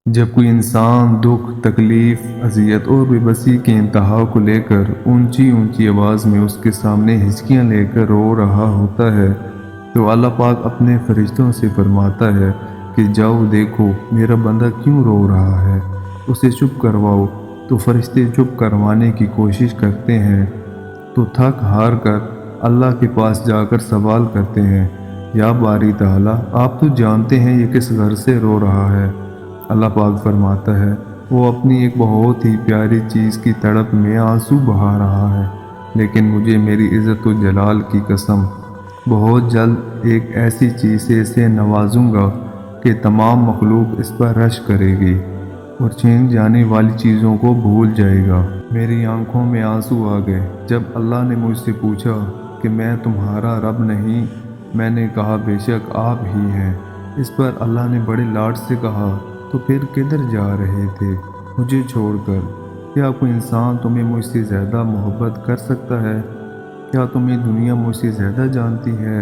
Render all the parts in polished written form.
جب کوئی انسان دکھ، تکلیف، اذیت اور بے بسی کے انتہا کو لے کر اونچی اونچی آواز میں اس کے سامنے ہچکیاں لے کر رو رہا ہوتا ہے تو اللہ پاک اپنے فرشتوں سے فرماتا ہے کہ جاؤ دیکھو میرا بندہ کیوں رو رہا ہے، اسے چپ کرواؤ۔ تو فرشتے چپ کروانے کی کوشش کرتے ہیں تو تھک ہار کر اللہ کے پاس جا کر سوال کرتے ہیں، یا باری تعالیٰ آپ تو جانتے ہیں یہ کس غرض سے رو رہا ہے۔ اللہ پاک فرماتا ہے وہ اپنی ایک بہت ہی پیاری چیز کی تڑپ میں آنسو بہا رہا ہے، لیکن مجھے میری عزت و جلال کی قسم بہت جلد ایک ایسی چیز سے اسے نوازوں گا کہ تمام مخلوق اس پر رشک کرے گی اور چھین جانے والی چیزوں کو بھول جائے گا۔ میری آنکھوں میں آنسو آ گئے جب اللہ نے مجھ سے پوچھا کہ میں تمہارا رب نہیں؟ میں نے کہا بے شک آپ ہی ہیں۔ اس پر اللہ نے بڑے لاڈ سے کہا تو پھر کدھر جا رہے تھے مجھے چھوڑ کر؟ کیا کوئی انسان تمہیں مجھ سے زیادہ محبت کر سکتا ہے؟ کیا تمہیں دنیا مجھ سے زیادہ جانتی ہے؟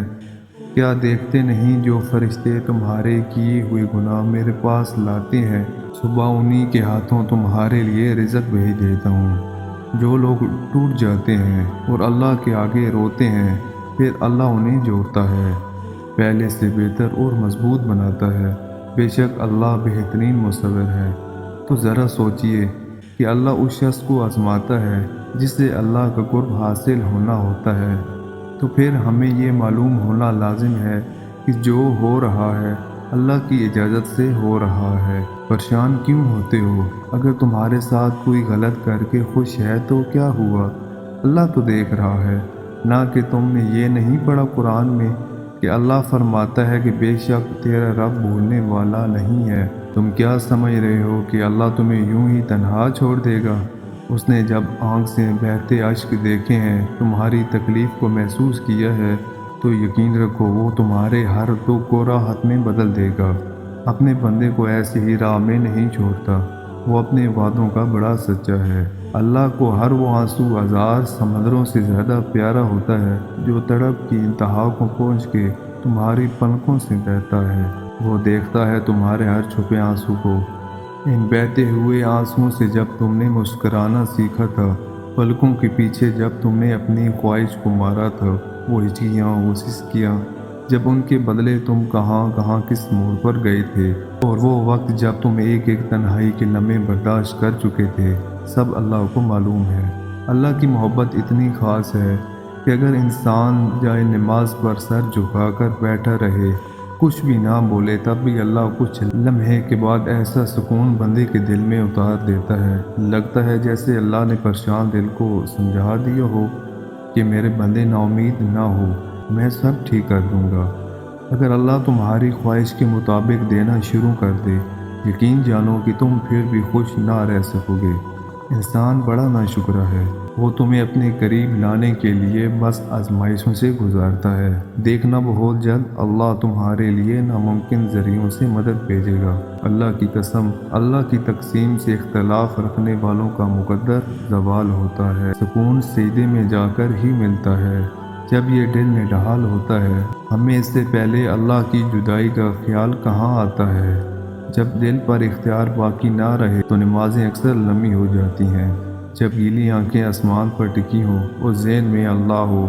کیا دیکھتے نہیں جو فرشتے تمہارے کیے ہوئے گناہ میرے پاس لاتے ہیں، صبح انہی کے ہاتھوں تمہارے لیے رزق بھیج دیتا ہوں۔ جو لوگ ٹوٹ جاتے ہیں اور اللہ کے آگے روتے ہیں پھر اللہ انہیں جوڑتا ہے، پہلے سے بہتر اور مضبوط بناتا ہے۔ بے شک اللہ بہترین مصور ہے۔ تو ذرا سوچئے کہ اللہ اس شخص کو آزماتا ہے جس سے اللہ کا قرب حاصل ہونا ہوتا ہے، تو پھر ہمیں یہ معلوم ہونا لازم ہے کہ جو ہو رہا ہے اللہ کی اجازت سے ہو رہا ہے۔ پریشان کیوں ہوتے ہو؟ اگر تمہارے ساتھ کوئی غلط کر کے خوش ہے تو کیا ہوا؟ اللہ تو دیکھ رہا ہے۔ نہ کہ تم نے یہ نہیں پڑھا قرآن میں کہ اللہ فرماتا ہے کہ بے شک تیرا رب بھولنے والا نہیں ہے۔ تم کیا سمجھ رہے ہو کہ اللہ تمہیں یوں ہی تنہا چھوڑ دے گا؟ اس نے جب آنکھ سے بہتے اشک دیکھے ہیں، تمہاری تکلیف کو محسوس کیا ہے، تو یقین رکھو وہ تمہارے ہر دکھ کو راحت میں بدل دے گا۔ اپنے بندے کو ایسے ہی راہ میں نہیں چھوڑتا، وہ اپنے وعدوں کا بڑا سچا ہے۔ اللہ کو ہر وہ آنسو ہزار سمندروں سے زیادہ پیارا ہوتا ہے جو تڑپ کی انتہا کو پہنچ کے تمہاری پلکوں سے بہتا ہے۔ وہ دیکھتا ہے تمہارے ہر چھپے آنسو کو۔ ان بہتے ہوئے آنسوؤں سے جب تم نے مسکرانا سیکھا تھا، پلکوں کے پیچھے جب تم نے اپنی خواہش کو مارا تھا، وہ ہچکیاں، وہ سسکیاں، جب ان کے بدلے تم کہاں کہاں کس موڑ پر گئے تھے، اور وہ وقت جب تم ایک ایک تنہائی کے لمحے برداشت کر چکے تھے، سب اللہ کو معلوم ہے۔ اللہ کی محبت اتنی خاص ہے کہ اگر انسان جائے نماز پر سر جھکا کر بیٹھا رہے، کچھ بھی نہ بولے، تب بھی اللہ کچھ لمحے کے بعد ایسا سکون بندے کے دل میں اتار دیتا ہے، لگتا ہے جیسے اللہ نے پریشان دل کو سمجھا دیا ہو کہ میرے بندے نا امید نہ ہو، میں سب ٹھیک کر دوں گا۔ اگر اللہ تمہاری خواہش کے مطابق دینا شروع کر دے، یقین جانو کہ تم پھر بھی خوش نہ رہ سکو گے۔ انسان بڑا ناشکرا ہے، وہ تمہیں اپنے قریب لانے کے لیے بس آزمائشوں سے گزارتا ہے۔ دیکھنا بہت جلد اللہ تمہارے لیے ناممکن ذریعوں سے مدد بھیجے گا۔ اللہ کی قسم، اللہ کی تقسیم سے اختلاف رکھنے والوں کا مقدر زوال ہوتا ہے، سکون سجدے میں جا کر ہی ملتا ہے جب یہ دل نڈھال ہوتا ہے۔ ہمیں اس سے پہلے اللہ کی جدائی کا خیال کہاں آتا ہے؟ جب دل پر اختیار باقی نہ رہے تو نمازیں اکثر لمبی ہو جاتی ہیں، جب گیلی آنکھیں آسمان پر ٹکی ہوں اور ذہن میں اللہ ہو،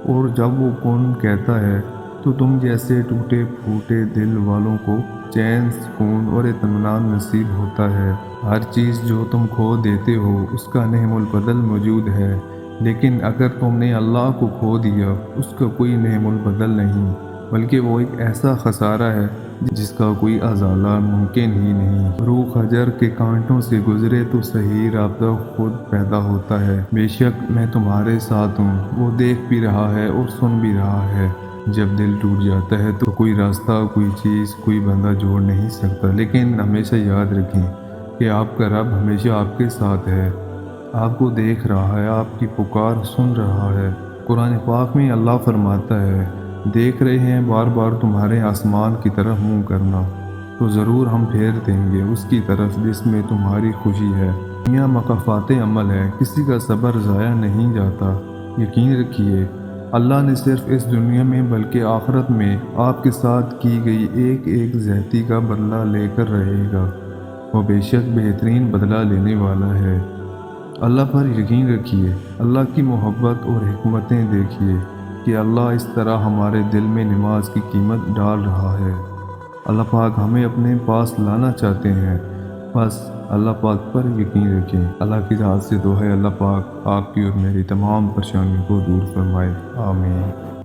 اور جب وہ کون کہتا ہے تو تم جیسے ٹوٹے پھوٹے دل والوں کو چین، سکون اور اطمینان نصیب ہوتا ہے۔ ہر چیز جو تم کھو دیتے ہو اس کا نعم البدل موجود ہے، لیکن اگر تم نے اللہ کو کھو دیا، اس کا کوئی نعم البدل نہیں، بلکہ وہ ایک ایسا خسارہ ہے جس کا کوئی ازالہ ممکن ہی نہیں۔ روح حجر کے کانٹوں سے گزرے تو صحیح رابطہ خود پیدا ہوتا ہے۔ بے شک میں تمہارے ساتھ ہوں، وہ دیکھ بھی رہا ہے اور سن بھی رہا ہے۔ جب دل ٹوٹ جاتا ہے تو کوئی راستہ، کوئی چیز، کوئی بندہ جوڑ نہیں سکتا، لیکن ہمیشہ یاد رکھیں کہ آپ کا رب ہمیشہ آپ کے ساتھ ہے، آپ کو دیکھ رہا ہے، آپ کی پکار سن رہا ہے۔ قرآن پاک میں اللہ فرماتا ہے، دیکھ رہے ہیں بار بار تمہارے آسمان کی طرف منہ کرنا، تو ضرور ہم پھیر دیں گے اس کی طرف جس میں تمہاری خوشی ہے۔ دنیا مکافات عمل ہے، کسی کا صبر ضائع نہیں جاتا۔ یقین رکھیے اللہ نے صرف اس دنیا میں بلکہ آخرت میں آپ کے ساتھ کی گئی ایک ایک زیادتی کا بدلہ لے کر رہے گا۔ وہ بے شک بہترین بدلہ لینے والا ہے۔ اللہ پر یقین رکھیے، اللہ کی محبت اور حکمتیں دیکھیے کہ اللہ اس طرح ہمارے دل میں نماز کی قیمت ڈال رہا ہے۔ اللہ پاک ہمیں اپنے پاس لانا چاہتے ہیں، بس اللہ پاک پر یقین رکھیں۔ اللہ کی ذات سے دعا ہے اللہ پاک آپ کی اور میری تمام پریشانیوں کو دور فرمائے، آمین۔